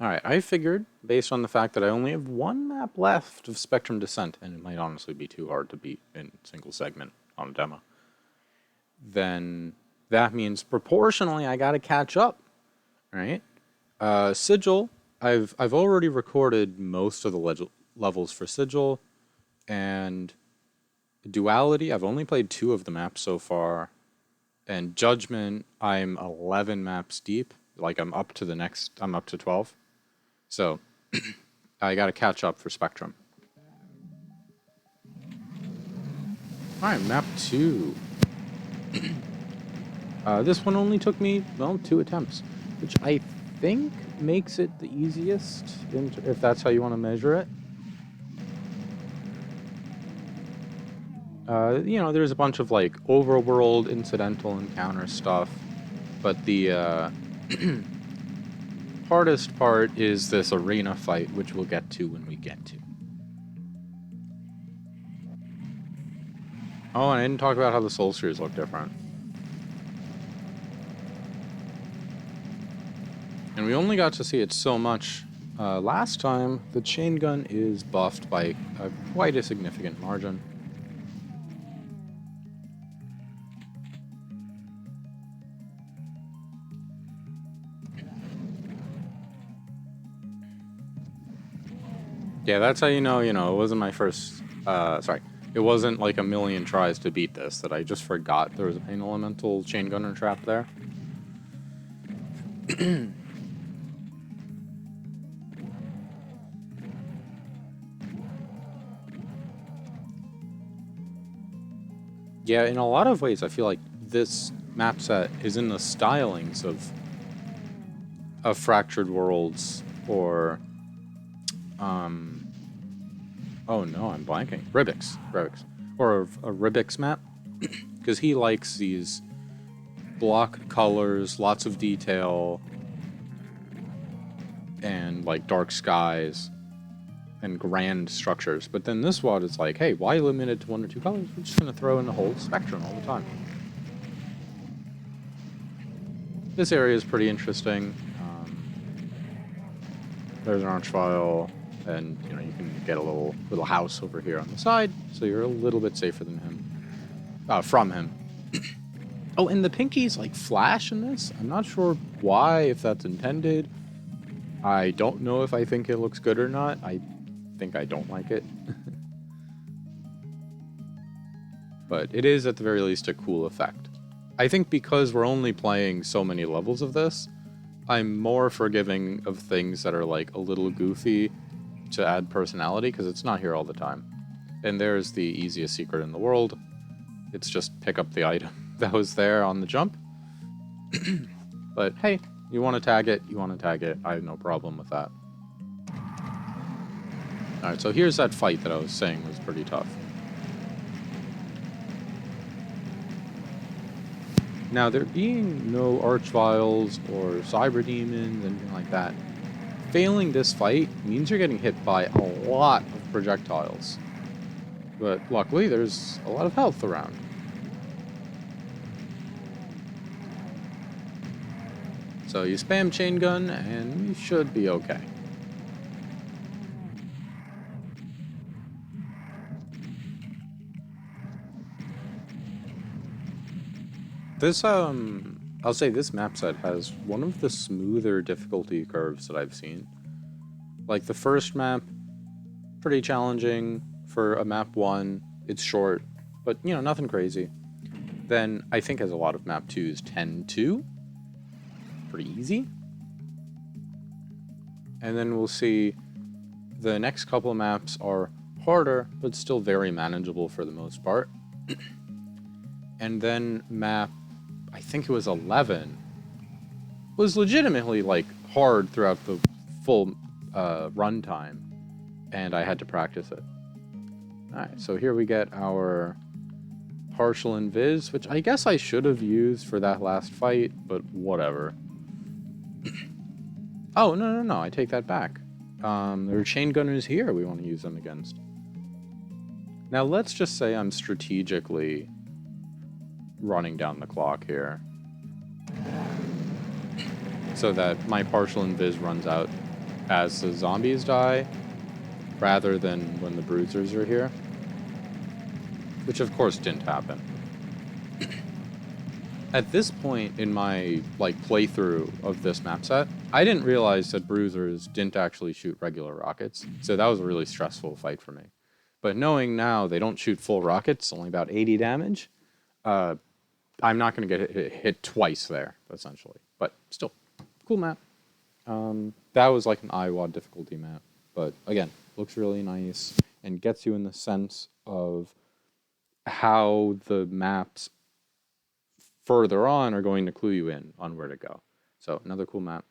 Alright, I figured, based on the fact that I only have one map left of Spectrum Descent, and it might honestly be too hard to beat in single segment on a demo, then that means proportionally I gotta catch up, right? Sigil, I've already recorded most of the levels for Sigil, and Duality, I've only played 2 of the maps so far, and Judgment, I'm 11 maps deep, like I'm up to 12. So, I gotta catch up for Spectrum. Alright, map 2. This one only took me, well, 2 attempts, which I think makes it the easiest, if that's how you want to measure it. There's a bunch of, like, overworld incidental encounter stuff, but the, hardest part is this arena fight, which we'll get to when we get to. Oh, and I didn't talk about how the soul spheres look different. And we only got to see it so much last time. The chain gun is buffed by quite a significant margin. Yeah, that's how it wasn't my first, it wasn't like a million tries to beat this, that I just forgot there was a Pain Elemental chain gunner trap there. Yeah, in a lot of ways, I feel like this map set is in the stylings of Fractured Worlds or, oh no, I'm blanking. Ribix. Or a Ribix map, because he likes these block colors, lots of detail, and like dark skies and grand structures. But then this WOD is like, hey, why limit it to 1 or 2 colors? We're just going to throw in the whole spectrum all the time. This area is pretty interesting. There's an archvile, and you can get a little house over here on the side, so you're a little bit safer than him. From him. Oh, and the pinkies like flash in this. I'm not sure why, if that's intended. I don't know if I think it looks good or not. I think I don't like it. But it is at the very least a cool effect. I think because we're only playing so many levels of this, I'm more forgiving of things that are like a little goofy to add personality, because it's not here all the time. And there's the easiest secret in the world. It's just pick up the item that was there on the jump. But hey, you want to tag it, I have no problem with that. Alright, so here's that fight that I was saying was pretty tough. Now, there being no Archviles or Cyber Demons, anything like that, failing this fight means you're getting hit by a lot of projectiles. But luckily, there's a lot of health around. So you spam chain gun, and you should be okay. This, I'll say this map set has one of the smoother difficulty curves that I've seen. Like, the first map, pretty challenging for a map 1. It's short, but, nothing crazy. Then, I think as a lot of map 2s tend to. Pretty easy. And then we'll see the next couple of maps are harder, but still very manageable for the most part. And then map, I think it was 11, was legitimately, like, hard throughout the full runtime, and I had to practice it. Alright, so here we get our partial invis, which I guess I should have used for that last fight, but whatever. Oh, no, I take that back. There are chain gunners here we want to use them against. Now, let's just say I'm strategically running down the clock here. so that my partial invis runs out as the zombies die, rather than when the bruisers are here. Which of course didn't happen. At this point in my playthrough of this map set, I didn't realize that bruisers didn't actually shoot regular rockets, so that was a really stressful fight for me. But knowing now they don't shoot full rockets, only about 80 damage, I'm not going to get hit twice there, essentially. But still, cool map. That was like an IWAD difficulty map. But again, looks really nice and gets you in the sense of how the maps further on are going to clue you in on where to go. So another cool map.